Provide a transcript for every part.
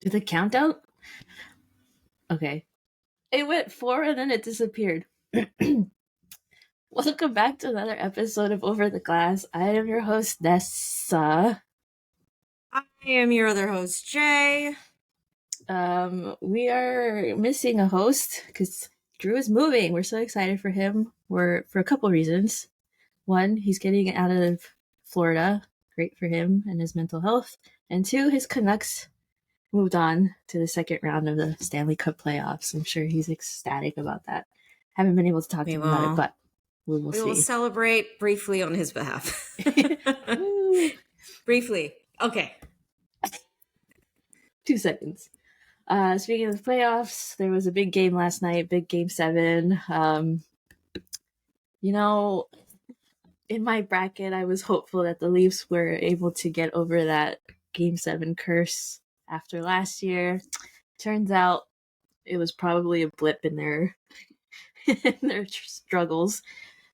Did the countdown? Okay. It went 4 and then it disappeared. Welcome back to another episode of Over the Glass. I am your host, Nessa. I am your other host, Jay. We are missing a host because Drew is moving. We're so excited for him. We're for a couple reasons. One, he's getting out of Florida. Great for him and his mental health. And two, his Canucks moved on to the second round of the Stanley Cup playoffs. I'm sure he's ecstatic about that. Haven't been able to talk to him about it, but we will see. We will celebrate briefly on his behalf. Briefly. Okay. 2 seconds. Speaking of the playoffs, there was a big game last night, big game 7. In my bracket, I was hopeful that the Leafs were able to get over that game 7 curse after last year. Turns out it was probably a blip in their struggles.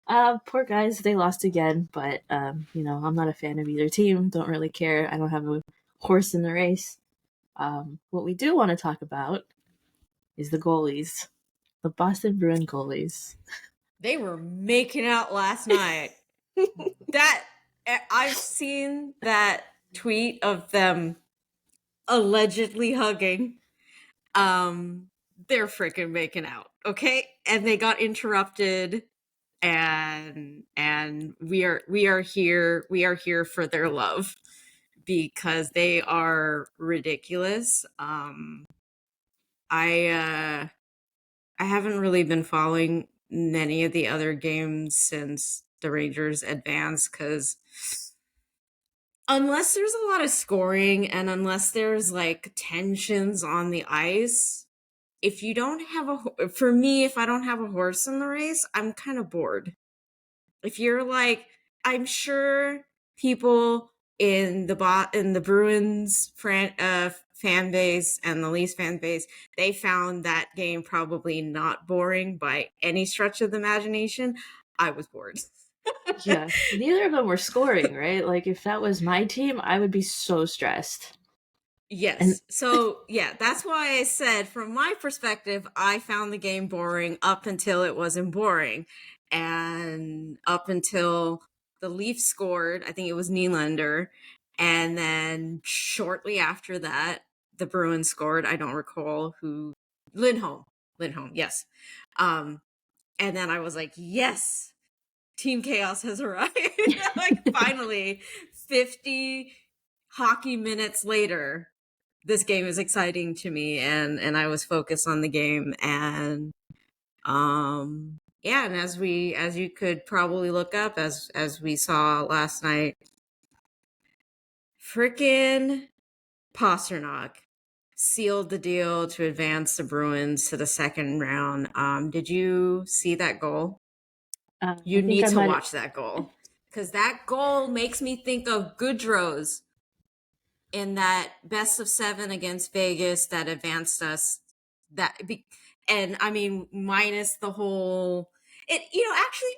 Poor guys, they lost again, but I'm not a fan of either team. Don't really care. I don't have a horse in the race. What we do want to talk about is the goalies, the Boston Bruins goalies. They were making out last night. I've seen that tweet of them allegedly hugging. They're freaking making out, okay? And they got interrupted, and we are here for their love because they are ridiculous. I haven't really been following many of the other games since the Rangers advanced because unless there's a lot of scoring and unless there's like tensions on the ice, if you don't have for me, if I don't have a horse in the race, I'm kind of bored. If you're like, I'm sure people in the Bruins fan base and the Leafs fan base, they found that game probably not boring by any stretch of the imagination. I was bored. Yeah, neither of them were scoring, right? Like, if that was my team, I would be so stressed. Yes. So, yeah, that's why I said, from my perspective, I found the game boring up until it wasn't boring. And up until the Leafs scored, I think it was Nylander. And then shortly after that, the Bruins scored. I don't recall who. Lindholm, yes. And then I was like, yes, Team Chaos has arrived. Like, finally, 50 hockey minutes later, this game is exciting to me, and I was focused on the game, and and as you could probably look up, as we saw last night, frickin' Pasternak sealed the deal to advance the Bruins to the second round. Did you see that goal? You need to watch that goal, because that goal makes me think of Goodrow's in that best of 7 against Vegas that advanced us. And I mean, minus the whole, actually,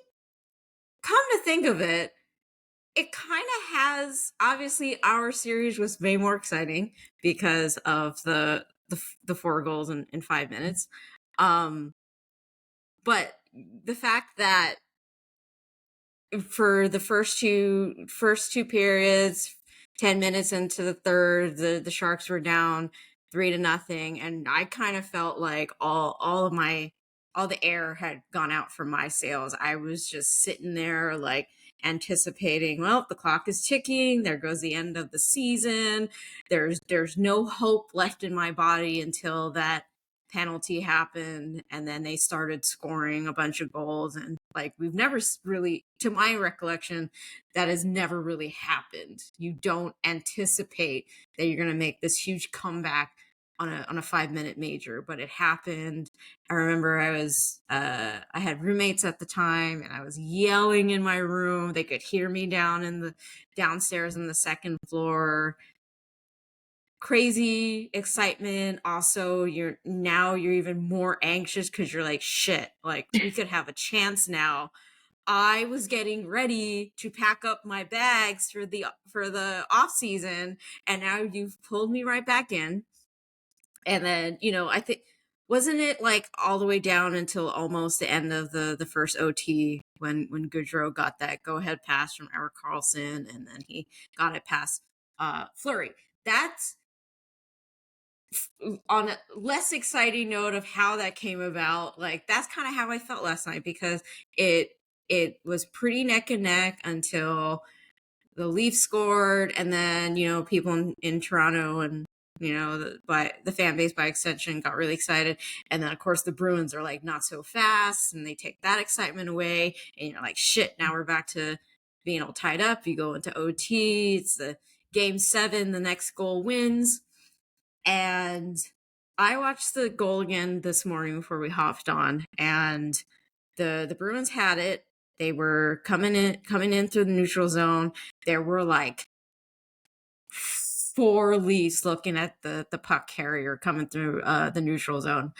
come to think of it, it kind of has, obviously our series was way more exciting because of the 4 goals in 5 minutes. But the fact that for the first two periods, 10 minutes into the third, the Sharks were down 3-0, and I kind of felt like all the air had gone out from my sails. I was just sitting there like anticipating, well, the clock is ticking, there goes the end of the season. There's no hope left in my body until that penalty happened, and then they started scoring a bunch of goals, and like, we've never really, to my recollection, that has never really happened. You don't anticipate that you're going to make this huge comeback on a 5-minute major, but it happened. I remember I had roommates at the time, and I was yelling in my room. They could hear me downstairs in the second floor. Crazy excitement. Also, you're even more anxious because you're like, shit, like, we could have a chance now. I was getting ready to pack up my bags for the off season, and now you've pulled me right back in. And then, I think, wasn't it like all the way down until almost the end of the first OT when Goodrow got that go ahead pass from Eric Carlson, and then he got it past Fleury. That's on a less exciting note of how that came about. Like, that's kind of how I felt last night, because it was pretty neck and neck until the Leafs scored, and then people in Toronto and the fan base by extension got really excited, and then of course the Bruins are like not so fast, and they take that excitement away, and you're like, shit, now we're back to being all tied up. You go into OT, it's the game 7, the next goal wins, and I watched the goal again this morning before we hopped on, and the Bruins had it. They were coming in through the neutral zone. There were like 4 Leafs looking at the puck carrier coming through the neutral zone.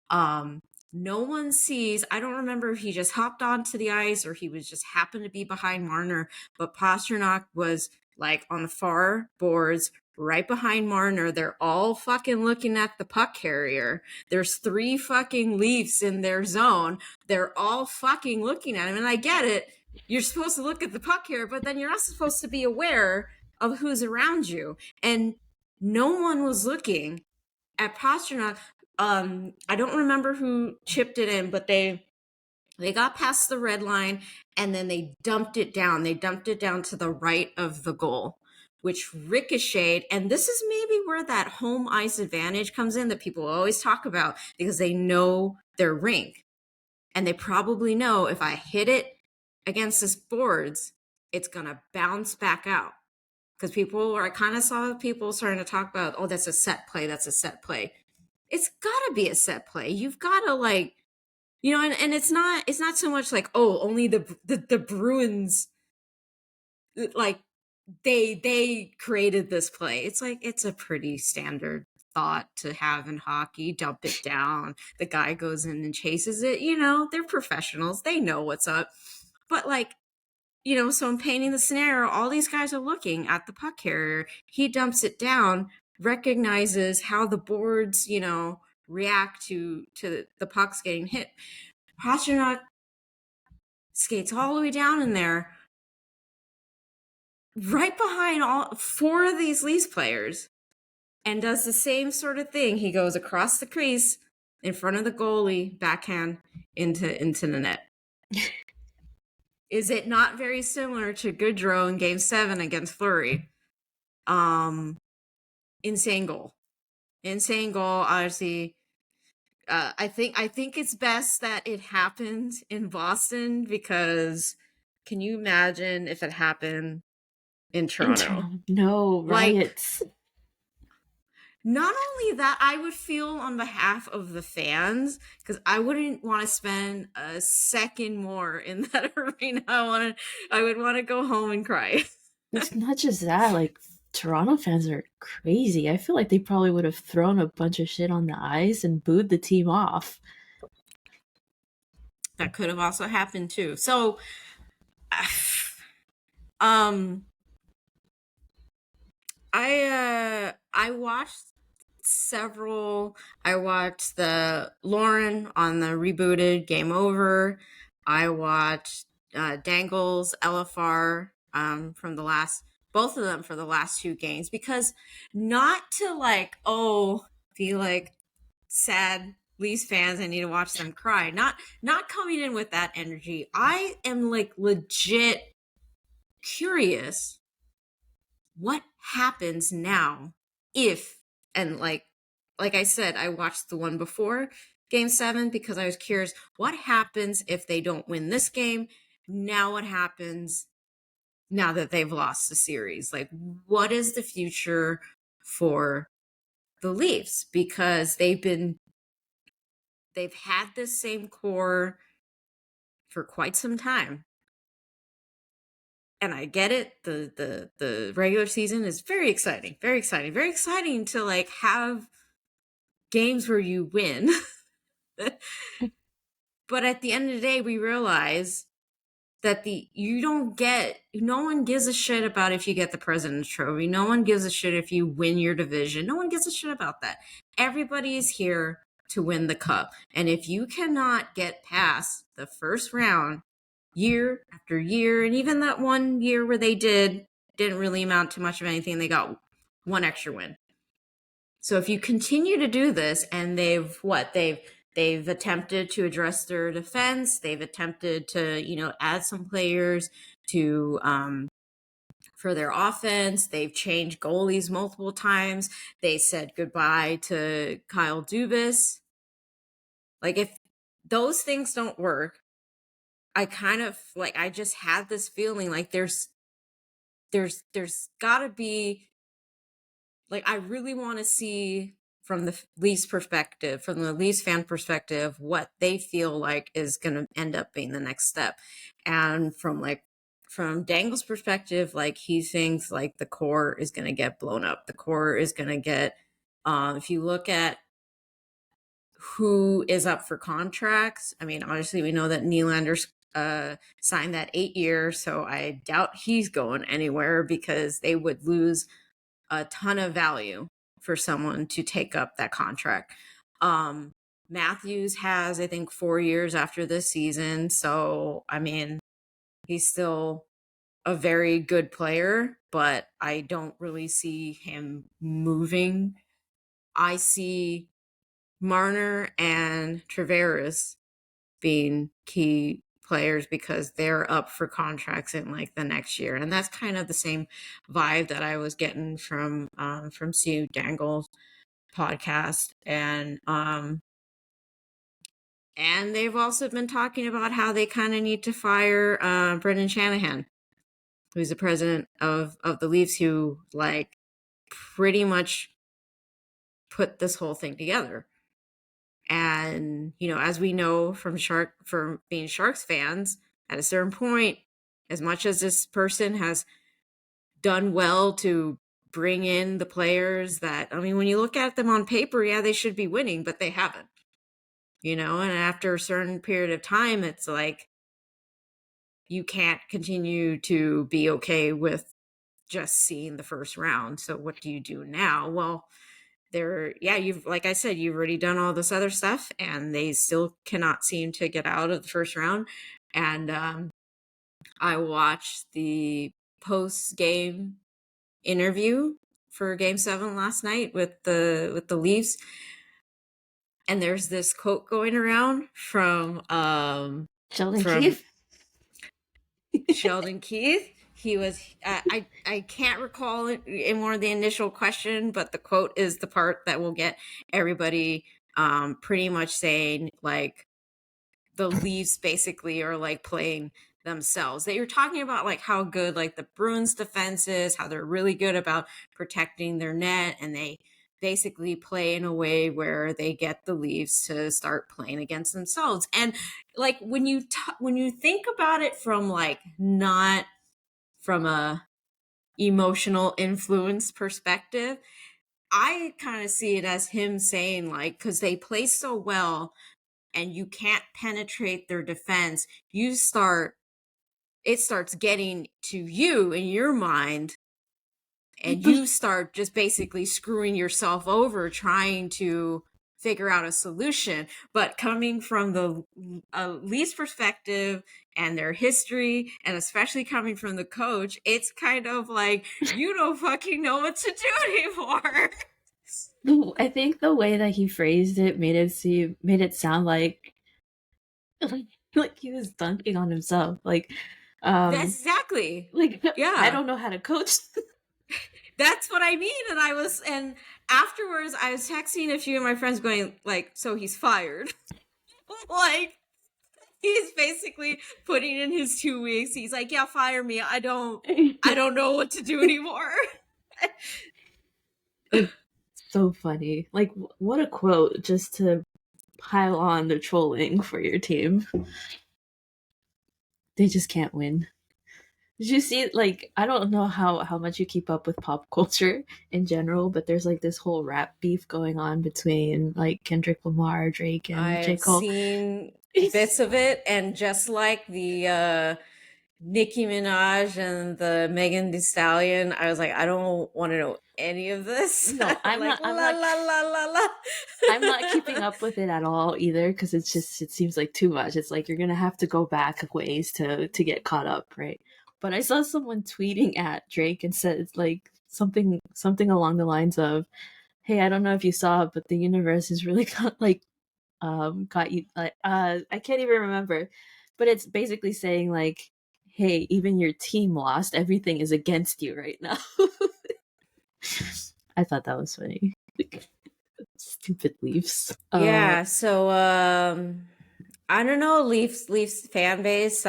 No one sees. I don't remember if he just hopped onto the ice or he was just happened to be behind Marner, but Pastrnak was like on the far boards right behind Marner. They're all fucking looking at the puck carrier. There's 3 fucking Leafs in their zone. They're all fucking looking at him. And I get it. You're supposed to look at the puck carrier, but then you're also supposed to be aware of who's around you. And no one was looking at Pastrnak. I don't remember who chipped it in, but they got past the red line, and then they dumped it down. They dumped it down to the right of the goal, which ricocheted. And this is maybe where that home ice advantage comes in that people always talk about, because they know their rink. And they probably know, if I hit it against this boards, it's going to bounce back out. Because I kind of saw people starting to talk about, oh, that's a set play. That's a set play. It's got to be a set play. You've got to and it's not so much like, oh, only the Bruins, like they created this play. It's like, it's a pretty standard thought to have in hockey. Dump it down. The guy goes in and chases it. They're professionals. They know what's up. But like, so I'm painting the scenario. All these guys are looking at the puck carrier. He dumps it down, recognizes how the boards, react to the pucks getting hit. Pastrnak skates all the way down in there, right behind all 4 of these Leafs players, and does the same sort of thing. He goes across the crease in front of the goalie, backhand into the net. Is it not very similar to Goodrow in Game 7 against Fleury? Insane goal. Obviously, I think it's best that it happened in Boston, because can you imagine if it happened in Toronto? No, riots. Like, not only that, I would feel on behalf of the fans, because I wouldn't want to spend a second more in that arena. I would want to go home and cry. It's not just that, like, Toronto fans are crazy. I feel like they probably would have thrown a bunch of shit on the ice and booed the team off. That could have also happened too. So, I watched several. I watched the Lauren on the rebooted Game Over. I watched Dangle's LFR from the last, both of them for the last 2 games, because not to like, be like sad Leafs fans, I need to watch them cry. Not coming in with that energy. I am like legit curious what happens now if, and like I said, I watched the one before Game 7 because I was curious what happens if they don't win this game. Now what happens now that they've lost the series? Like, what is the future for the Leafs? Because they've had this same core for quite some time. And I get it. The regular season is very exciting, very exciting, very exciting to like have games where you win. But at the end of the day, we realize that no one gives a shit about if you get the President's Trophy. No one gives a shit if you win your division. No one gives a shit about that. Everybody is here to win the cup. And if you cannot get past the first round year after year, and even that one year where they didn't really amount to much of anything, they got one extra win. So if you continue to do this, and they've attempted to address their defense, they've attempted to add some players to for their offense, they've changed goalies multiple times, they said goodbye to Kyle Dubas. Like, if those things don't work, I just had this feeling like there's gotta be, like, I really want to see from the Leafs perspective, from the Leafs fan perspective, what they feel like is going to end up being the next step. And from Dangle's perspective, like, he thinks like the core is going to get blown up. The core is going to get, if you look at who is up for contracts, I mean, obviously we know that Nylander's signed that 8-year, so I doubt he's going anywhere, because they would lose a ton of value for someone to take up that contract. Matthews has, I think, 4 years after this season. So, I mean, he's still a very good player, but I don't really see him moving. I see Marner and Tavares being key players because they're up for contracts in like the next year, and that's kind of the same vibe that I was getting from Sue Dangle's podcast. And they've also been talking about how they kind of need to fire Brendan Shanahan, who's the president of the Leafs, who like pretty much put this whole thing together. And, as we know from being Sharks fans, at a certain point, as much as this person has done well to bring in the players that, I mean, when you look at them on paper, yeah, they should be winning, but they haven't, and after a certain period of time, it's like, you can't continue to be okay with just seeing the first round. So what do you do now? Well, like I said, you've already done all this other stuff, and they still cannot seem to get out of the first round. And I watched the post-game interview for Game 7 last night with the Leafs, and there's this quote going around from Sheldon Keefe. Sheldon Keefe. He was, I can't recall it in one of the initial question, but the quote is the part that will get everybody pretty much saying, like, the Leafs basically are like playing themselves. They were talking about like how good like the Bruins defense is, how they're really good about protecting their net, and they basically play in a way where they get the Leafs to start playing against themselves. And like, when you think about it from like, not from a emotional influence perspective, I kind of see it as him saying, like, because they play so well and you can't penetrate their defense, it starts getting to you in your mind, and you start just basically screwing yourself over trying to figure out a solution. But coming from the Leafs perspective and their history, and especially coming from the coach, it's kind of like, you don't fucking know what to do anymore. I think the way that he phrased it made it sound like he was dunking on himself. Like, That's exactly. like, Yeah. I don't know how to coach. That's what I mean. And afterwards I was texting a few of my friends going like, so he's fired. Like, he's basically putting in his 2 weeks. He's like, yeah, fire me. I don't know what to do anymore. It's so funny. Like, what a quote, just to pile on the trolling for your team. They just can't win. Did you see, like, I don't know how much you keep up with pop culture in general, but there's like this whole rap beef going on between like Kendrick Lamar, Drake, and J. I've Cole. seen bits of it, and just like the Nicki Minaj and the Megan Thee Stallion, I was like, I don't want to know any of this. No, I'm Like not. la la la la la. I'm not keeping up with it at all either because it seems like too much. It's like you're gonna have to go back a ways to get caught up, right? But I saw someone tweeting at Drake and said like something along the lines of, "Hey, I don't know if you saw, but the universe has really got you." I can't even remember, but it's basically saying like, "Hey, even your team lost. Everything is against you right now." I thought that was funny. Stupid Leafs. Yeah, so I don't know, Leafs fan base.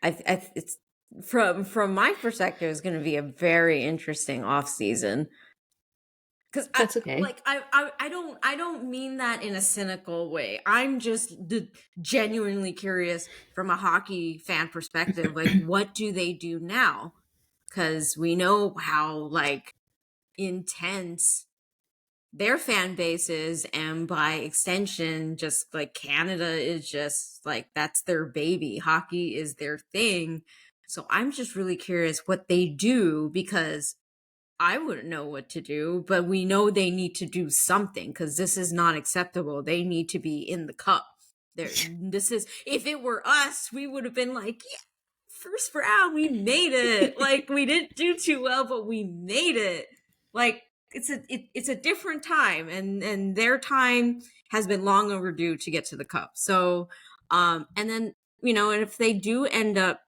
It's from my perspective, it's going to be a very interesting off season. Because That's okay. I don't mean that in a cynical way. I'm just genuinely curious from a hockey fan perspective. Like, what do they do now? Because we know how like intense their fan base is, and by extension, just like Canada is just like that's their baby. Hockey is their thing. So I'm just really curious what they do because I wouldn't know what to do, but we know they need to do something because this is not acceptable. They need to be in the cup. This is if it were us, we would have been like, yeah, first round, we made it. Like we didn't do too well, but we made it. Like it's a different time, and their time has been long overdue to get to the cup. So, and then and if they do end up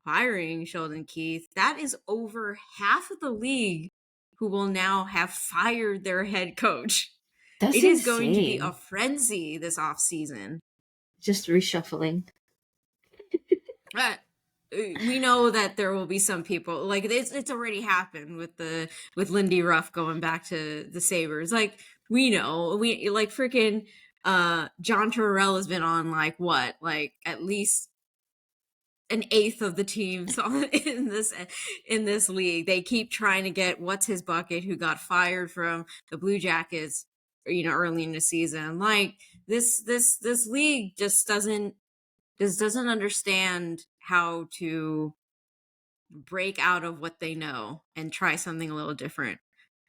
firing Sheldon Keefe, that is over half of the league who will now have fired their head coach. That's It is going to be a insane. frenzy this offseason. Just reshuffling. We know that there will be some people like it's already happened with Lindy Ruff going back to the Sabres. Like we know we like freaking John Tortorella has been on like what like at least an eighth of the teams in this league. They keep trying to get what's his bucket who got fired from the Blue Jackets, early in the season. Like this league just doesn't understand how to break out of what they know and try something a little different.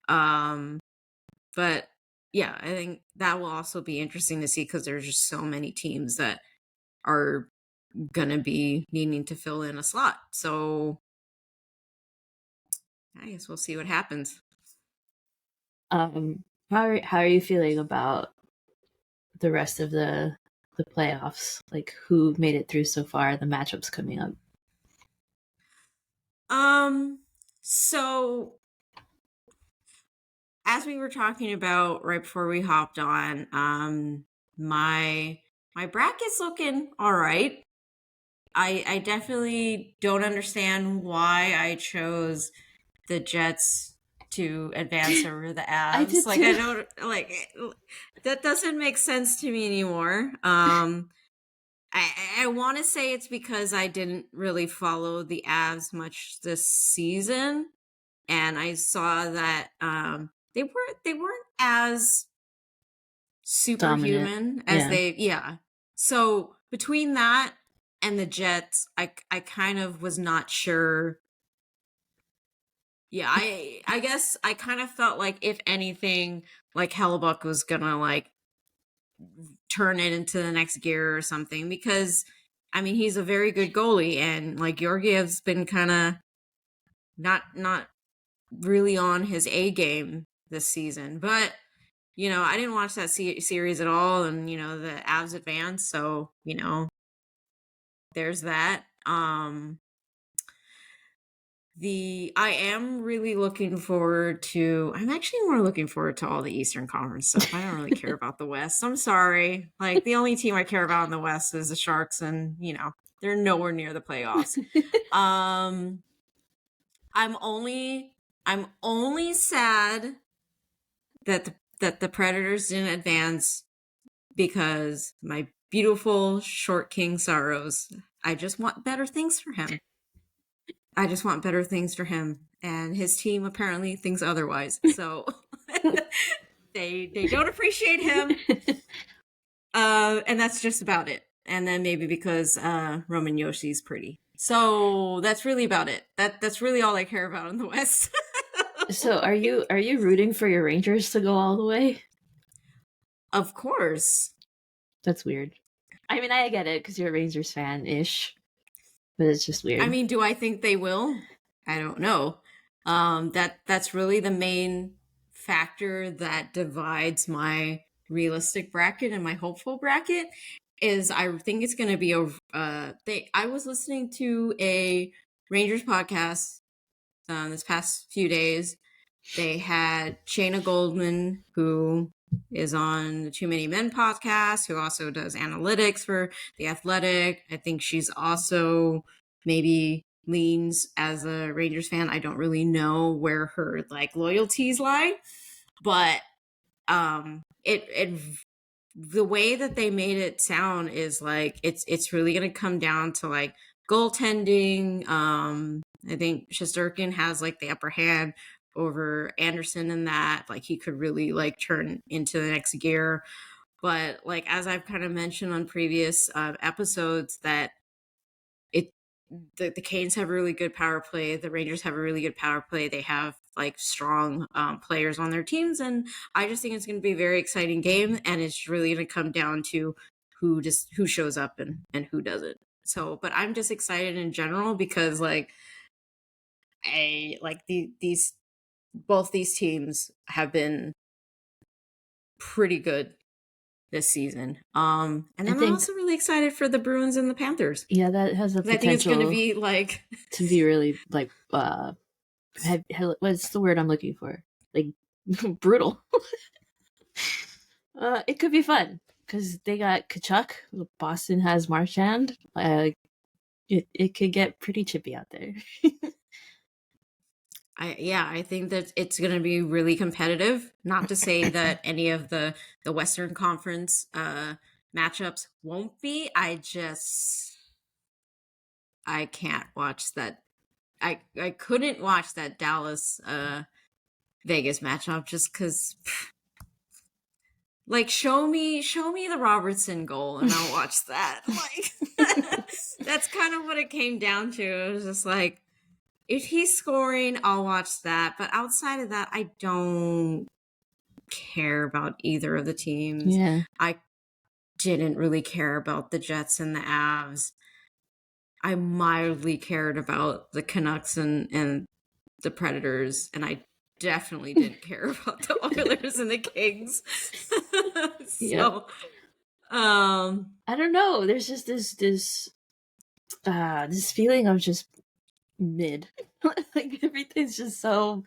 But yeah, I think that will also be interesting to see because there's just so many teams that are gonna be needing to fill in a slot. So I guess we'll see what happens. How are you feeling about the rest of the playoffs? Like who made it through so far? The matchups coming up. So as we were talking about right before we hopped on, my bracket's looking all right. I definitely don't understand why I chose the Jets to advance over the I Avs. did Like too. I don't like that doesn't make sense to me anymore. I want to say it's because I didn't really follow the Avs much this season, and I saw that they weren't as Dominant. superhuman as Yeah. they yeah. So between that and the Jets, I kind of was not sure. Yeah, I guess I kind of felt like if anything, like Hellebuck was gonna like turn it into the next gear or something because I mean he's a very good goalie and like Georgiev's been kind of not really on his A game this season. But I didn't watch that series at all, and the Avs advanced, so there's that. I am really looking forward to. I'm actually more looking forward to all the Eastern Conference stuff. I don't really care about the West. I'm sorry. Like the only team I care about in the West is the Sharks, and they're nowhere near the playoffs. Um, I'm only sad that the Predators didn't advance because my beautiful short king sorrows. I just want better things for him. I just want better things for him, and his team apparently thinks otherwise. So they don't appreciate him, and that's just about it. and then maybe because Roman Yoshi's pretty. So that's really about it. That's really all I care about in the West. So are you rooting for your Rangers to go all the way? Of course. That's weird. I mean, I get it because you're a Rangers fan ish, but it's just weird. I mean, do I think they will? I don't know. That's really the main factor that divides my realistic bracket and my hopeful bracket. Is I think it's going to be I was listening to a Rangers podcast this past few days. They had Shayna Goldman, who is on the Too Many Men podcast, who also does analytics for The Athletic. I think she's also maybe leans as a Rangers fan. I don't really know where her like loyalties lie, but it the way that they made it sound is like it's really going to come down to like goaltending. I think Shesterkin has like the upper hand over Anderson in that. Like he could really like turn into the next gear. But like as I've kind of mentioned on previous episodes, that it the Canes have a really good power play. The Rangers have a really good power play. They have like strong players on their teams, and I just think it's going to be a very exciting game. And it's really going to come down to who shows up and who doesn't. So, but I'm just excited in general because like I like these both these teams have been pretty good this season. And then I'm also really excited for the Bruins and the Panthers. Yeah, that has a potential. I think it's going to be like to be really like what's the word I'm looking for? Like brutal. It could be fun because they got Kachuk. Boston has Marchand. It could get pretty chippy out there. I think that it's going to be really competitive. Not to say that any of the Western Conference matchups won't be. I can't watch that. I couldn't watch that Dallas Vegas matchup just because. Like show me the Robertson goal and I'll watch that. Like that's kind of what it came down to. It was just like, if he's scoring, I'll watch that. But outside of that, I don't care about either of the teams. Yeah. I didn't really care about the Jets and the Avs. I mildly cared about the Canucks and the Predators, and I definitely didn't care about the Oilers and the Kings. So, I don't know. There's just this feeling of just mid. Like everything's just so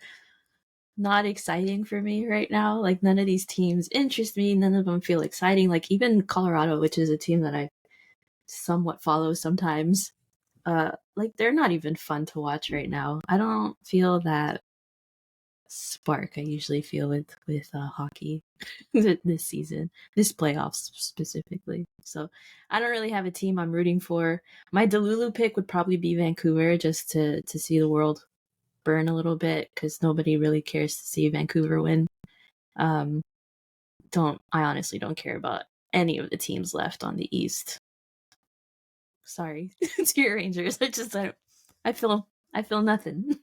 not exciting for me right now. Like none of these teams interest me. None of them feel exciting. Like even Colorado, which is a team that I somewhat follow sometimes, like they're not even fun to watch right now. I don't feel that spark I usually feel with hockey this season, this playoffs specifically. So I don't really have a team I'm rooting for. My Delulu pick would probably be Vancouver, just to see the world burn a little bit, because nobody really cares to see Vancouver win. I honestly don't care about any of the teams left on the East. Sorry to your Rangers. I feel nothing.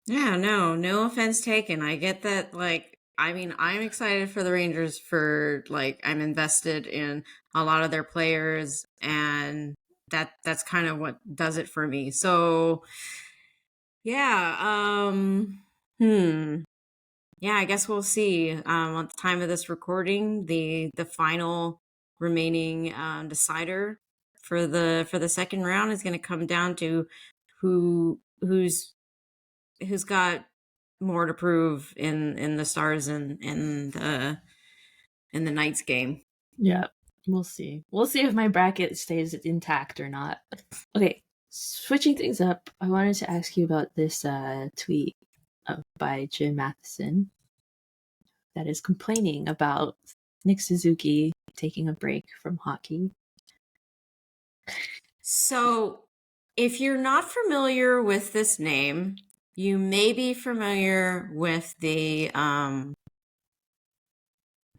Yeah, no offense taken. I get that. Like, I mean, I'm excited for the Rangers for like I'm invested in a lot of their players, and that's kind of what does it for me. So, yeah, yeah, I guess we'll see. At the time of this recording, the final remaining decider for the second round is going to come down to who's got more to prove in the Stars and in the Knights game. Yeah, we'll see. We'll see if my bracket stays intact or not. Okay, switching things up, I wanted to ask you about this tweet by Jim Matheson that is complaining about Nick Suzuki taking a break from hockey. So, if you're not familiar with this name, you may be familiar with the I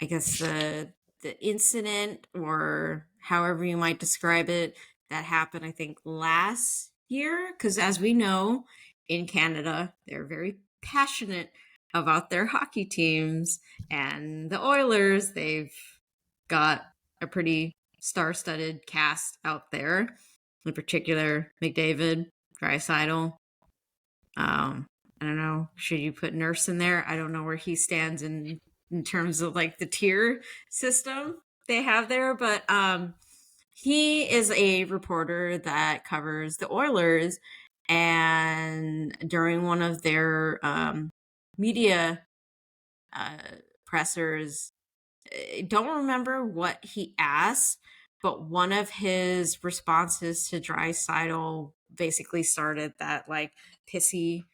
guess the incident, or however you might describe it, that happened, I think, last year. Because as we know, in Canada, they're very passionate about their hockey teams. And the Oilers, they've got a pretty star-studded cast out there. In particular, McDavid, Draisaitl. I don't know. Should you put Nurse in there? I don't know where he stands in terms of like the tier system they have there, but he is a reporter that covers the Oilers, and during one of their media pressers, I don't remember what he asked, but one of his responses to Draisaitl basically started that like pissy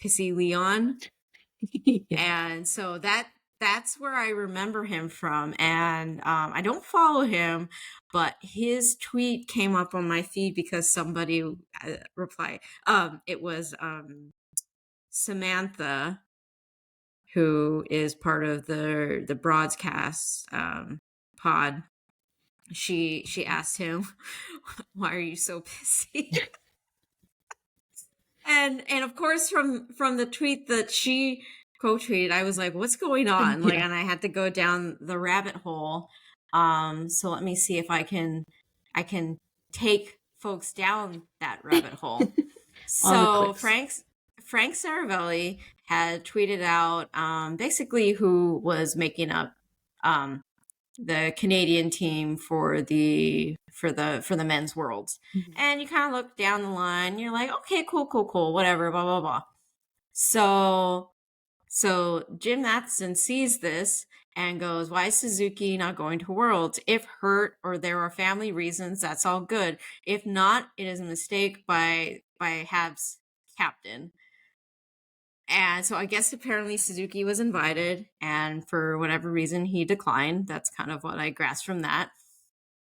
Leon. Yeah. And so that's where I remember him from. And I don't follow him, but his tweet came up on my feed because somebody replied. It was Samantha, who is part of the broadcast pod. She asked him, "Why are you so pissy?" and of course from the tweet that she co-tweeted, I was like, what's going on? Like, Yeah. and I had to go down the rabbit hole. So let me see if I can take folks down that rabbit hole. All the So clips. Frank Saravelli had tweeted out basically who was making up the Canadian team for the men's worlds. Mhm. And you kind of look down the line, you're like, okay, cool, whatever, blah blah blah. So Jim Matheson sees this and goes, why is Suzuki not going to Worlds? If hurt or there are family reasons, that's all good. If not, it is a mistake by Habs captain. And so I guess apparently Suzuki was invited, and for whatever reason he declined. That's kind of what I grasped from that.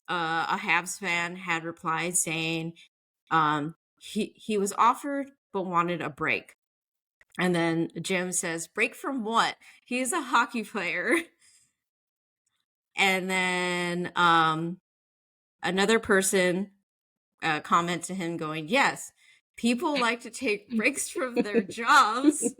A Habs fan had replied saying he was offered but wanted a break. And then Jim says, break from what? He's a hockey player. And then another person comment to him going, yes, people like to take breaks from their jobs.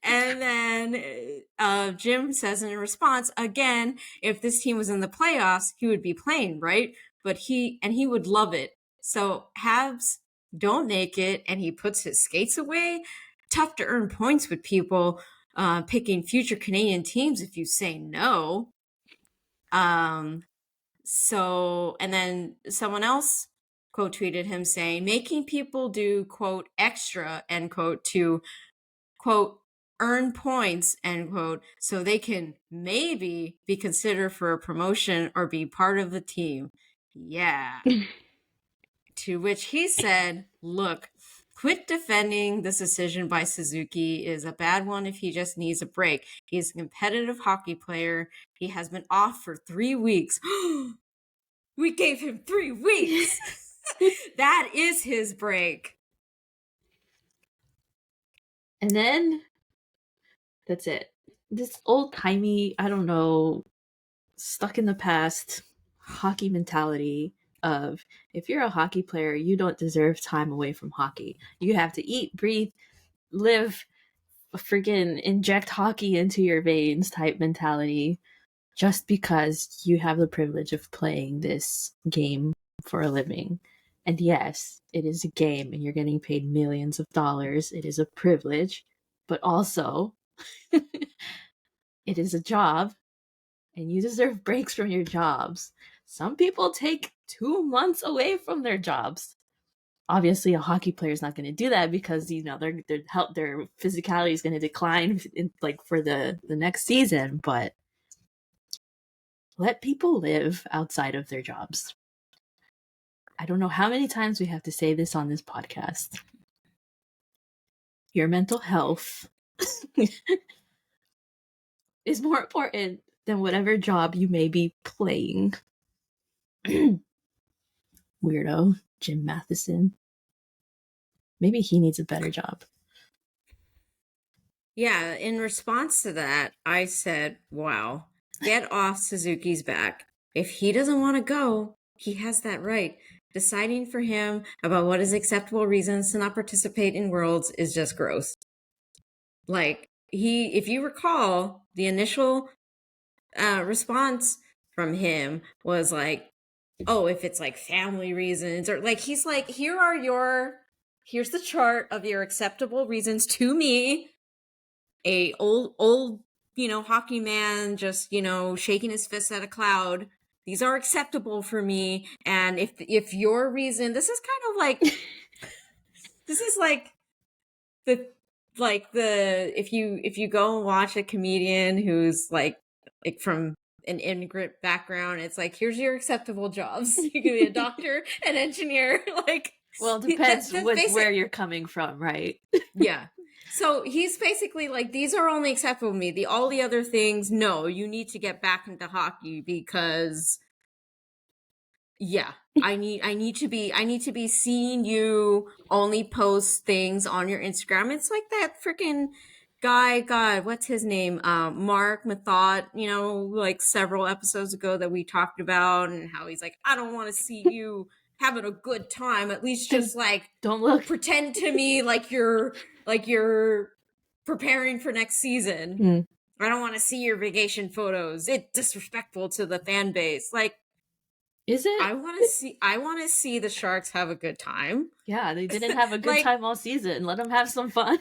And then Jim says in response, again, if this team was in the playoffs, he would be playing, right? But he would love it. So Habs don't make it, and he puts his skates away. Tough to earn points with people picking future Canadian teams if you say no. So, and then someone else quote tweeted him saying, making people do quote extra end quote to quote earn points end quote so they can maybe be considered for a promotion or be part of the team. Yeah. To which he said, look, quit defending this decision by Suzuki is a bad one if he just needs a break. He's a competitive hockey player. He has been off for 3 weeks. We gave him 3 weeks. That is his break. And then that's it. This old timey, I don't know, stuck in the past hockey mentality of if you're a hockey player, you don't deserve time away from hockey. You have to eat, breathe, live, freaking inject hockey into your veins type mentality just because you have the privilege of playing this game for a living. And yes, it is a game and you're getting paid millions of dollars. It is a privilege, but also it is a job and you deserve breaks from your jobs. Some people take 2 months away from their jobs. Obviously, a hockey player is not going to do that because their physicality is going to decline for the next season. But let people live outside of their jobs. I don't know how many times we have to say this on this podcast. Your mental health is more important than whatever job you may be playing. Weirdo, Jim Matheson. Maybe he needs a better job. Yeah, in response to that, I said, wow, get off Suzuki's back. If he doesn't want to go, he has that right. Deciding for him about what is acceptable reasons to not participate in Worlds is just gross. Like, if you recall, the initial response from him was like, oh, if it's like family reasons, or like, he's like, here's the chart of your acceptable reasons to me, a old hockey man, just shaking his fist at a cloud. These are acceptable for me. And if your reason, this is kind of like this is like the if you go and watch a comedian who's like from an immigrant background, it's like, here's your acceptable jobs. You can be a doctor, an engineer, like, well, it depends where you're coming from, right? Yeah. So he's basically like, these are only acceptable to me. All the other things, no, you need to get back into hockey because I need to be seeing you only post things on your Instagram. It's like that freaking guy, God, what's his name? Mark Mathot, like several episodes ago that we talked about, and how he's like, I don't want to see you having a good time. At least just like, don't pretend to me like you're preparing for next season. I don't want to see your vacation photos. It's disrespectful to the fan base. Like, is it? I want to see the Sharks have a good time. Yeah, they didn't have a good time all season. Let them have some fun.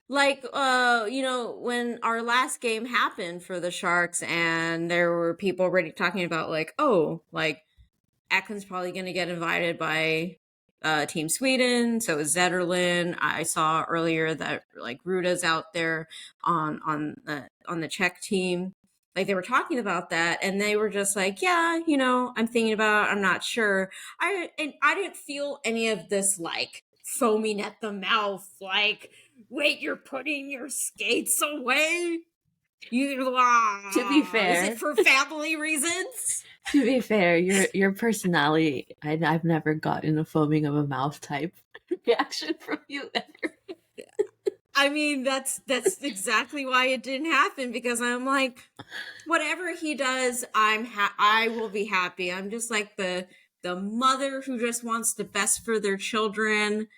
Like, when our last game happened for the Sharks, and there were people already talking about like, oh, like Eklund's probably going to get invited by Team Sweden. So is Zetterlund. I saw earlier that like Ruda's out there on the Czech team. Like, they were talking about that, and they were just like, yeah, I'm thinking about it. I'm not sure. I didn't feel any of this like foaming at the mouth. Like, wait, you're putting your skates away? To be fair, is it for family reasons? To be fair, your personality, I've never gotten a foaming of a mouth type reaction from you ever. I mean, that's exactly why it didn't happen, because I'm like, whatever he does, I will be happy. I'm just like the mother who just wants the best for their children.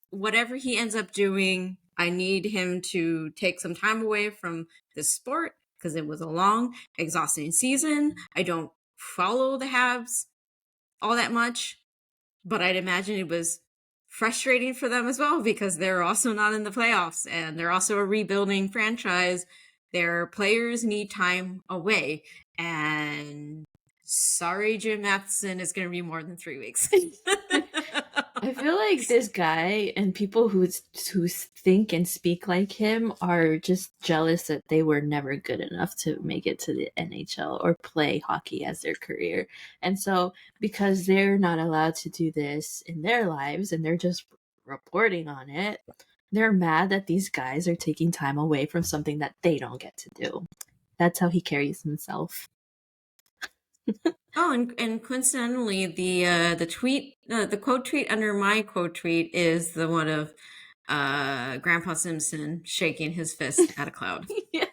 Whatever he ends up doing, I need him to take some time away from this sport, because it was a long, exhausting season. I don't follow the Habs all that much, but I'd imagine it was frustrating for them as well, because they're also not in the playoffs, and they're also a rebuilding franchise. Their players need time away, and sorry, Jim Matheson, is going to be more than 3 weeks. I feel like this guy and people who think and speak like him are just jealous that they were never good enough to make it to the NHL or play hockey as their career. And so because they're not allowed to do this in their lives and they're just reporting on it, they're mad that these guys are taking time away from something that they don't get to do. That's how he carries himself. Oh, and coincidentally, the tweet, the quote tweet under my quote tweet is the one of Grandpa Simpson shaking his fist at a cloud. Yeah.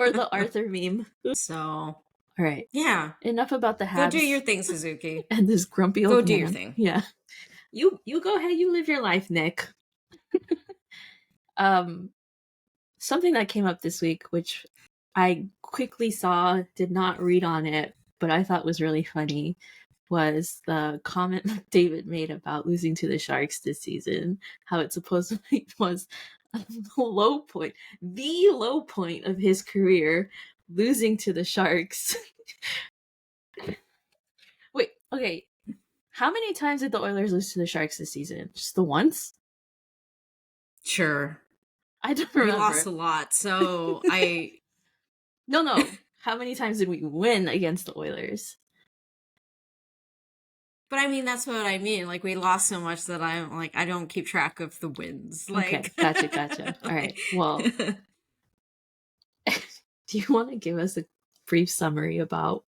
Or the Arthur meme. So, all right. Yeah. Enough about the Habs. Go do your thing, Suzuki. And this grumpy old man. Go do your thing. Yeah. You go ahead, you live your life, Nick. Something that came up this week, which I quickly saw, did not read on it, but I thought was really funny, was the comment David made about losing to the Sharks this season, how it supposedly was the low point of his career, losing to the Sharks. Wait, okay. How many times did the Oilers lose to the Sharks this season? Just the once? Sure. I don't remember. We lost a lot, so I... No. How many times did we win against the Oilers? But I mean, that's what I mean. Like, we lost so much that I'm like, I don't keep track of the wins. Like, okay, gotcha. All right. Well, do you want to give us a brief summary about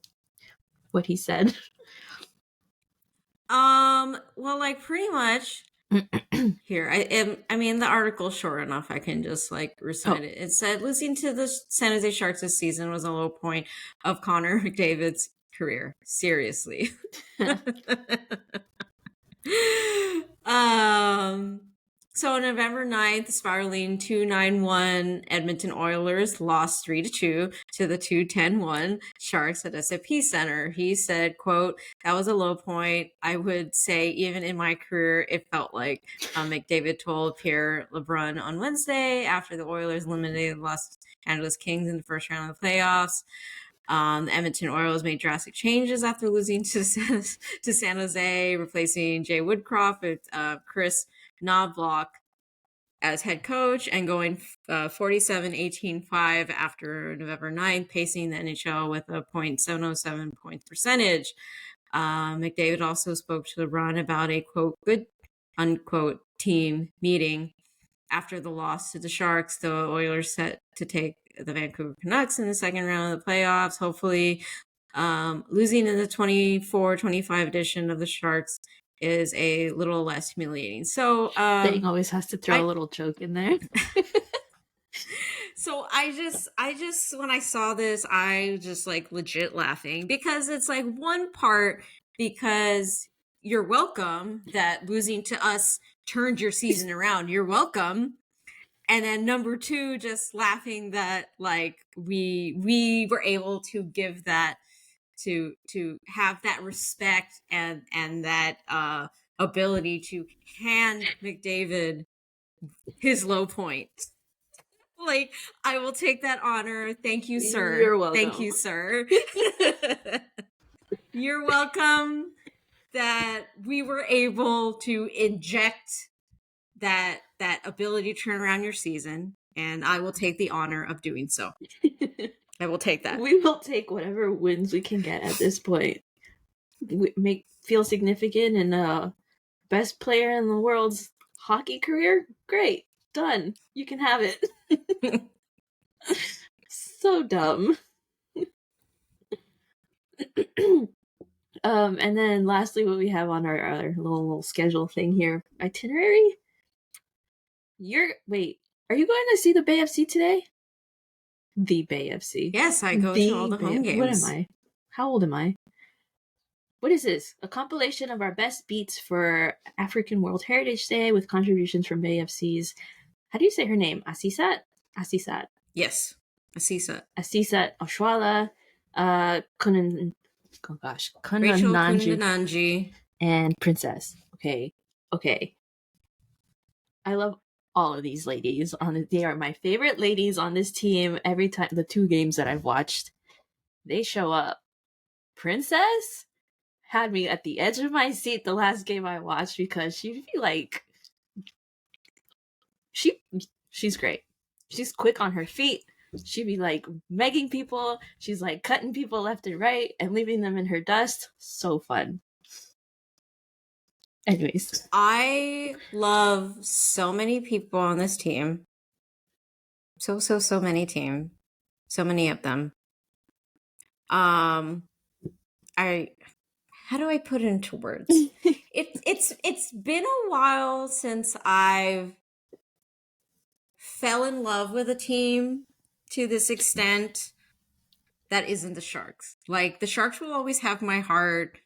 what he said? Well, like, pretty much Here, I mean, the article's short enough. I can just like recite it. It said, losing to the San Jose Sharks this season was a low point of Connor McDavid's career. Seriously. um, so on November 9th, spiraling 2-9-1 Edmonton Oilers lost 3-2 to the 2-10-1 Sharks at SAP Center. He said, quote, that was a low point. I would say even in my career, it felt like McDavid told Pierre LeBrun on Wednesday after the Oilers eliminated the Los Angeles Kings in the first round of the playoffs. The Edmonton Oilers made drastic changes after losing to San Jose, replacing Jay Woodcroft with Chris Knobloch as head coach and going 47-18-5 after November 9th, pacing the NHL with a .707 points percentage. McDavid also spoke to LeBron about a, quote, good, unquote, team meeting. After the loss to the Sharks, the Oilers set to take the Vancouver Canucks in the second round of the playoffs, hopefully. Losing in the 24-25 edition of the Sharks is a little less humiliating. So Dang always has to throw a little joke in there. So I just when I saw this, I just like legit laughing because it's like one part because you're welcome that losing to us turned your season around. You're welcome. And then number two, just laughing that like we were able to give that to have that respect and that ability to hand McDavid his low point. Like, I will take that honor. Thank you, sir. You're welcome. Thank you, sir. You're welcome that we were able to inject that ability to turn around your season, and I will take the honor of doing so. I will take that. We will take whatever wins we can get at this point. Feel significant and best player in the world's hockey career? Great. Done. You can have it. So dumb. And then lastly, what we have on our little schedule thing here, itinerary. Wait, are you going to see the Bay FC today? The Bay FC. Yes, I go to all the home games. What am I? How old am I? What is this? A compilation of our best beats for African World Heritage Day with contributions from Bay FC's. How do you say her name? Asisat? Yes. Asisat Oshwala, Kunan, Rachel Kundananji, and Princess. Okay. I love all of these ladies. They are my favorite ladies on this team. Every time, the 2 games that I've watched, they show up. Princess had me at the edge of my seat the last game I watched because she'd be like, she's great. She's quick on her feet. She'd be like megging people. She's like cutting people left and right and leaving them in her dust. So fun. Anyways. I love so many people on this team. So many team. So many of them. How do I put it into words? It's been a while since I've fell in love with a team to this extent that isn't the Sharks. Like, the Sharks will always have my heart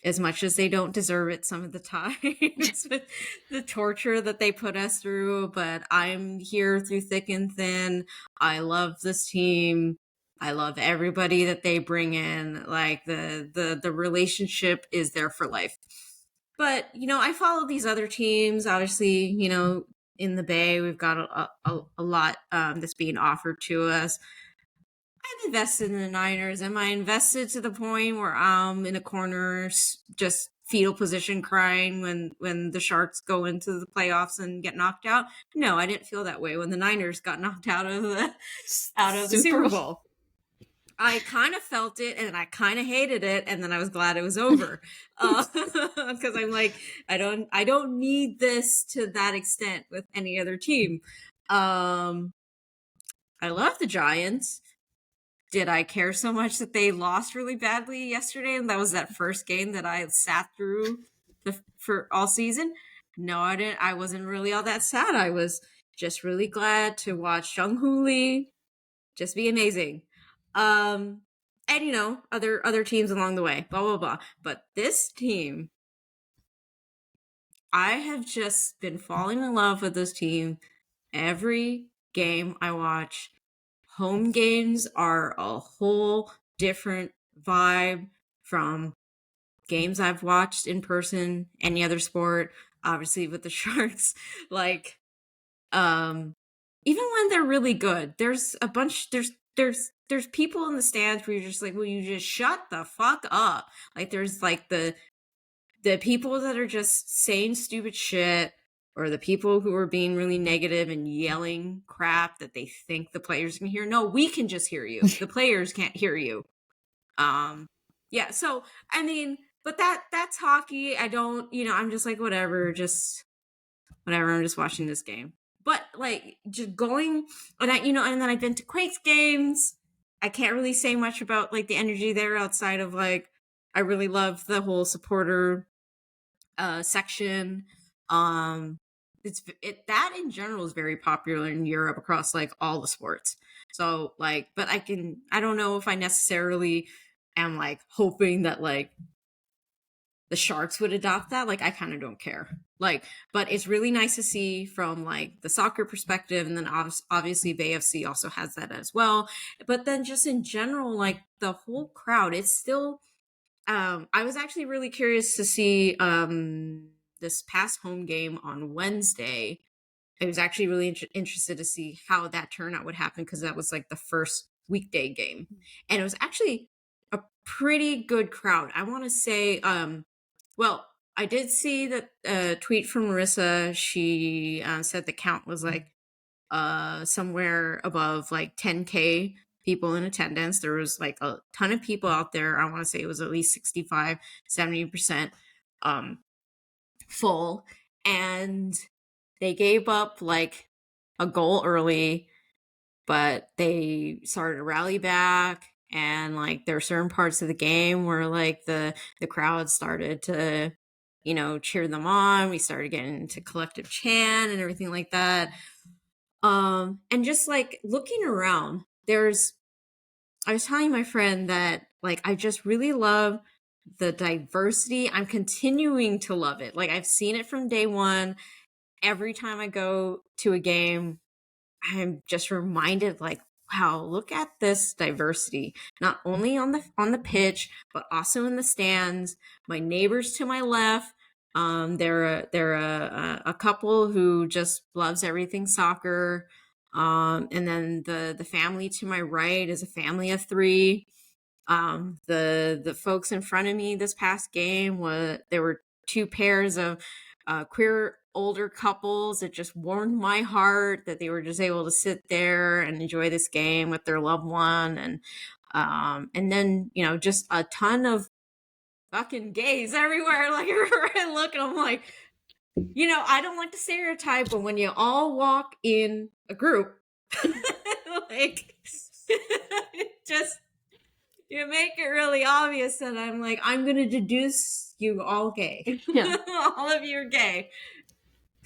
as much as they don't deserve it some of the times with the torture that they put us through, but I'm here through thick and thin. I love this team. I love everybody that they bring in. Like, the relationship is there for life. But, I follow these other teams. Obviously, in the Bay, we've got a lot that's being offered to us. I'm invested in the Niners. Am I invested to the point where I'm in a corner, just fetal position crying when the Sharks go into the playoffs and get knocked out? No, I didn't feel that way when the Niners got knocked out of the Super Bowl. I kind of felt it, and I kind of hated it, and then I was glad it was over. Because I'm like, I don't need this to that extent with any other team. I love the Giants. Did I care so much that they lost really badly yesterday? And that was that first game that I sat through for all season? No, I didn't. I wasn't really all that sad. I was just really glad to watch Jung-Hoo Lee just be amazing. And you know, other teams along the way, blah blah blah. But this team, I have just been falling in love with this team every game I watch. Home games are a whole different vibe from games I've watched in person, any other sport, obviously with the Sharks. Like, even when they're really good, there's a bunch, there's people in the stands where you're just like, will you just shut the fuck up? Like, there's like the people that are just saying stupid shit, or the people who are being really negative and yelling crap that they think the players can hear. No, we can just hear you. The players can't hear you. Yeah, so I mean, but that's hockey. I don't, you know, I'm just like, whatever, I'm just watching this game. But like, just going, and I, you know, and then I've been to Quakes games. I can't really say much about like the energy there outside of like, I really love the whole supporter section. That in general is very popular in Europe across like all the sports. So like, but I don't know if I necessarily am like hoping that like the Sharks would adopt that. Like, I kind of don't care. Like, but it's really nice to see from like the soccer perspective, and then obviously BeFC also has that as well. But then just in general, like the whole crowd, it's still. I was actually really curious to see this past home game on Wednesday. I was actually really interested to see how that turnout would happen, because that was like the first weekday game, and it was actually a pretty good crowd. I want to say, well, I did see that tweet from Marissa. She said the count was like somewhere above like 10K people in attendance. There was like a ton of people out there. I want to say it was at least 65, 70% full. And they gave up like a goal early, but they started to rally back. And like there are certain parts of the game where like the crowd started to, you know, cheer them on. We started getting into collective chant and everything like that. And just like looking around, I was telling my friend that like I just really love the diversity. I'm continuing to love it. Like, I've seen it from day one. Every time I go to a game, I'm just reminded like, wow, look at this diversity, not only on the pitch, but also in the stands. My neighbors to my left, they're a couple who just loves everything soccer. And then the family to my right is a family of three. The folks in front of me this past game there were two pairs of queer older couples. That just warmed my heart that they were just able to sit there and enjoy this game with their loved one. And then, you know, just a ton of fucking gays everywhere. Like, everywhere I look, and I'm like, you know, I don't like to stereotype, but when you all walk in a group, like, just, you make it really obvious that I'm like, I'm going to deduce you all gay. Yeah. All of you are gay.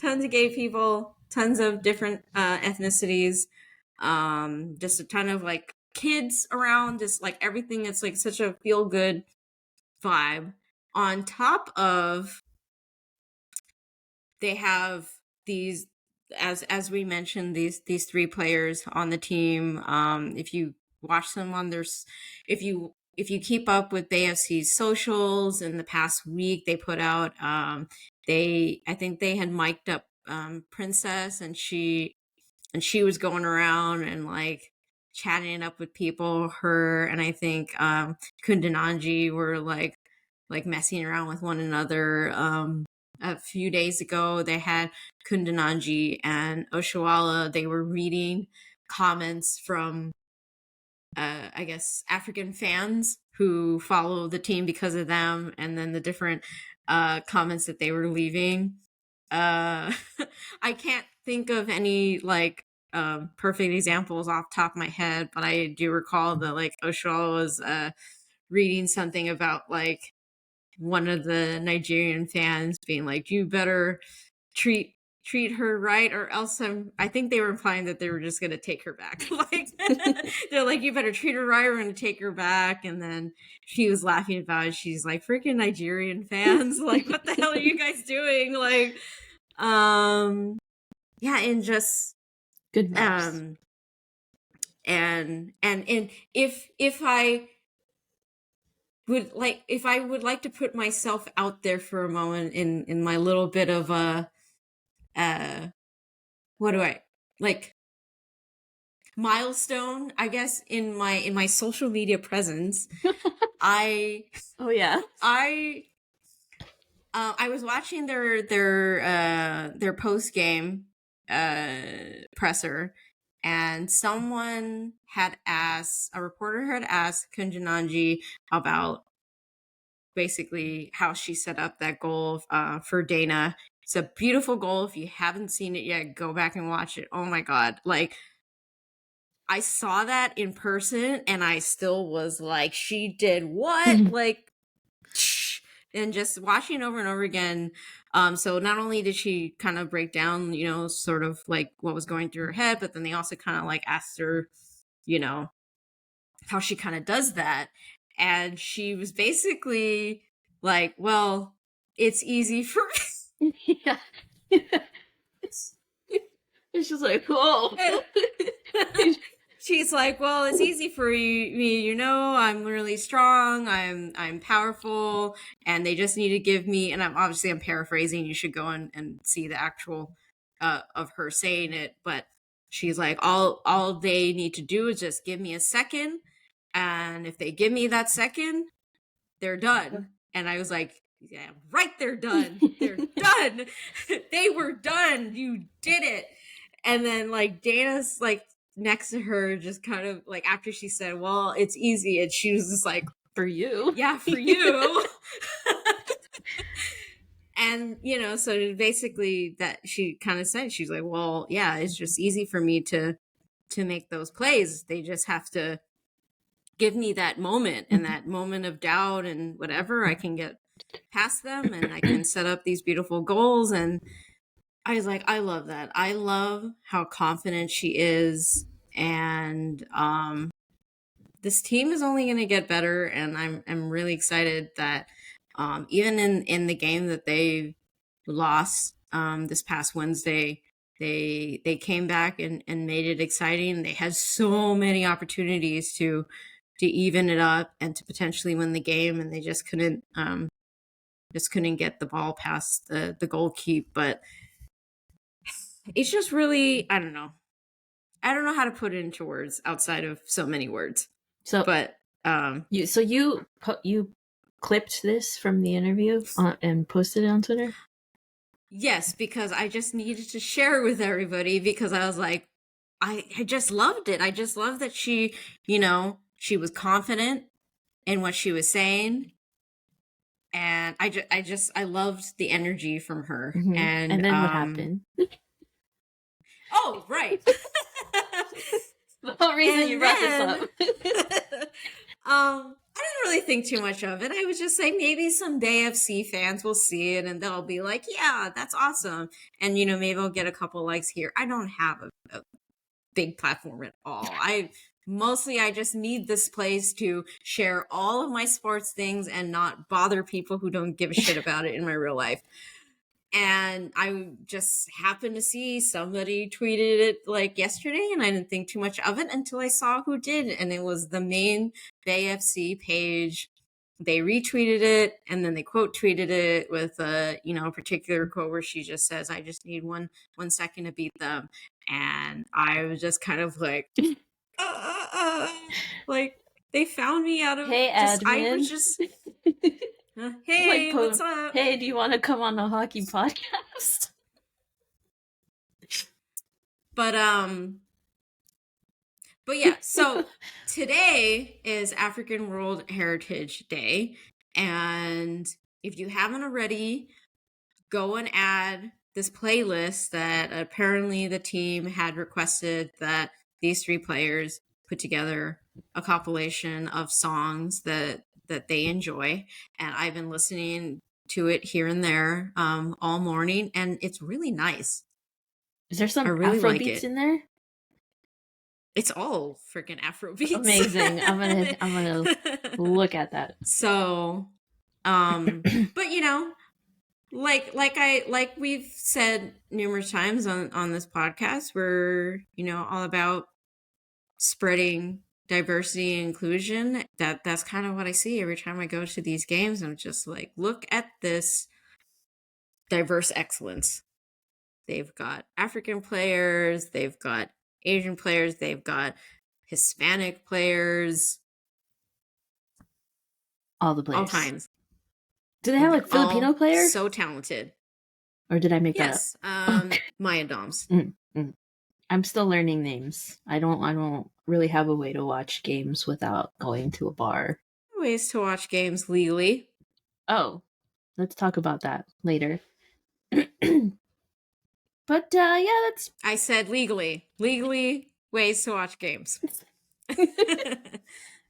Tons of gay people, tons of different ethnicities, just a ton of like kids around, just like everything. It's like such a feel good vibe. On top of, they have these, as we mentioned, these three players on the team. If you watch them on if you keep up with BeFC's socials in the past week, they put out I think they had mic'd up Princess, and she was going around and like chatting up with people. Her and I think Kundananji were like messing around with one another. A few days ago, they had Kundananji and Oshuala. They were reading comments from, I guess, African fans who follow the team because of them, and then the different comments that they were leaving. I can't think of any like perfect examples off the top of my head, but I do recall that like Oshuala was reading something about like one of the Nigerian fans being like, you better treat her right, or else I think they were implying that they were just gonna take her back. Like they're like, you better treat her right, we're gonna take her back. And then she was laughing about it. She's like, freaking Nigerian fans, like, what the hell are you guys doing? Like, yeah, and just good vibes. And if I would like to put myself out there for a moment in my little bit of a what do I like milestone, I guess, in my social media presence. I Oh yeah. I was watching their post game presser, and a reporter had asked Kunjananji about basically how she set up that goal for Dana. It's a beautiful goal. If you haven't seen it yet, go back and watch it. Oh my God. Like, I saw that in person and I still was like, she did what? Like, and just watching over and over again. So not only did she kind of break down, sort of like what was going through her head, but then they also kind of like asked her, how she kind of does that. And she was basically like, well, it's easy for me. Yeah. It's just like, whoa. She's like, well, it's easy for me, I'm really strong, I'm powerful, and they just need to give me, and I'm paraphrasing, you should go and see the actual of her saying it, but she's like, all they need to do is just give me a second, and if they give me that second, they're done. And I was like, yeah, right, they're done. They're done. They were done. You did it. And then like Dana's like next to her, just kind of like after she said, well, it's easy. And she was just like, for you. Yeah, for you. And, so basically that she kind of said, she's like, well, yeah, it's just easy for me to make those plays. They just have to give me that moment, and that moment of doubt and whatever, I can get past them and I can set up these beautiful goals. And I was like, I love that. I love how confident she is. And this team is only going to get better. And I'm really excited that even in the game that they lost this past Wednesday, they came back and made it exciting. They had so many opportunities to even it up and to potentially win the game, and they just couldn't get the ball past the goal keep. But it's just really, I don't know how to put it into words outside of so many words. So, but you clipped this from the interview and posted it on Twitter? Yes, because I just needed to share it with everybody, because I was like, I just loved it. I just loved that she, she was confident in what she was saying. And I loved the energy from her. Mm-hmm. And then what happened? Oh, right. The whole reason you brought this up. I didn't really think too much of it. I was just like, maybe some BeFC fans will see it and they'll be like, yeah, that's awesome. And, maybe I'll get a couple likes here. I don't have a big platform at all. I just need this place to share all of my sports things and not bother people who don't give a shit about it in my real life. And I just happened to see somebody tweeted it like yesterday, and I didn't think too much of it until I saw who did. And it was the main BeFC page. They retweeted it, and then they quote tweeted it with a particular quote where she just says, I just need one second to beat them. And I was just kind of like, like they found me out of, hey, just, admin. I was just, hey, like, what's up? Hey, do you want to come on the hockey podcast? But yeah, so today is African World Heritage Day. And if you haven't already, go and add this playlist that apparently the team had requested, that these three players put together a compilation of songs that they enjoy. And I've been listening to it here and there all morning, and it's really nice. Is there some I really Afro like beats it. in there? It's all freaking Afro beats. Amazing. I'm gonna look at that. So, but you know, like we've said numerous times on this podcast, we're, you know, all about spreading diversity and inclusion. That's kind of what I see every time I go to these games. I'm just like, look at this diverse excellence. They've got African players, they've got Asian players, they've got Hispanic players, All the all players. kinds. Do they have They're like Filipino players? so talented. Or did I make Yes, that up? Okay. Maya Doms. I'm still learning names. I don't really have a way to watch games without going to a bar. Ways to watch games legally. Oh, let's talk about that later. But yeah, that's. I said legally ways to watch games.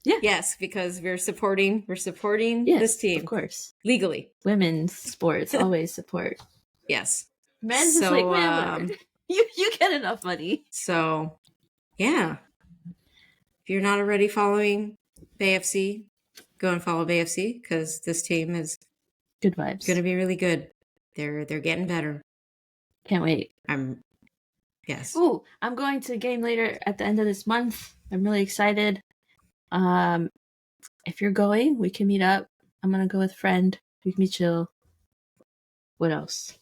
Yeah. Yes, because we're supporting Yes, this team. Of course. Legally. Women's sports always support. Yes. Men's is like, whatever. You get enough money. So yeah. If you're not already following BeLeaf, go and follow BeLeaf, because this team is good vibes. Gonna be really good. They're getting better. Can't wait. Yes. Ooh, I'm going to a game later at the end of this month. I'm really excited. If you're going, we can meet up. I'm gonna go with a friend. We can be chill. What else?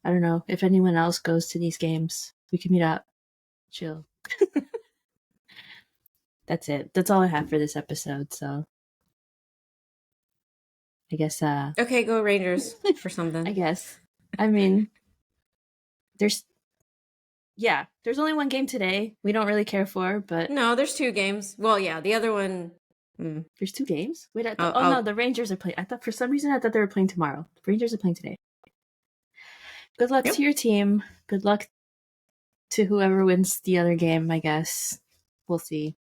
I don't know. If anyone else goes to these games, we can meet up. Chill. That's it. That's all I have for this episode, so I guess okay, go Rangers for something. I guess. I mean, there's only one game today. We don't really care for, but no, there's 2 games. Well, yeah, the other one. There's 2 games. Wait, no, the Rangers are playing. For some reason I thought they were playing tomorrow. The Rangers are playing today. Good luck to your team. Good luck to whoever wins the other game. I guess we'll see.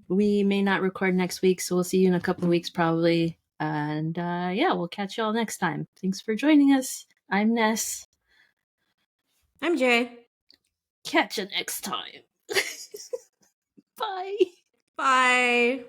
We may not record next week, so we'll see you in a couple of weeks probably. And yeah, we'll catch you all next time. Thanks for joining us. I'm Ness. I'm Jay. Catch you next time. Bye. Bye.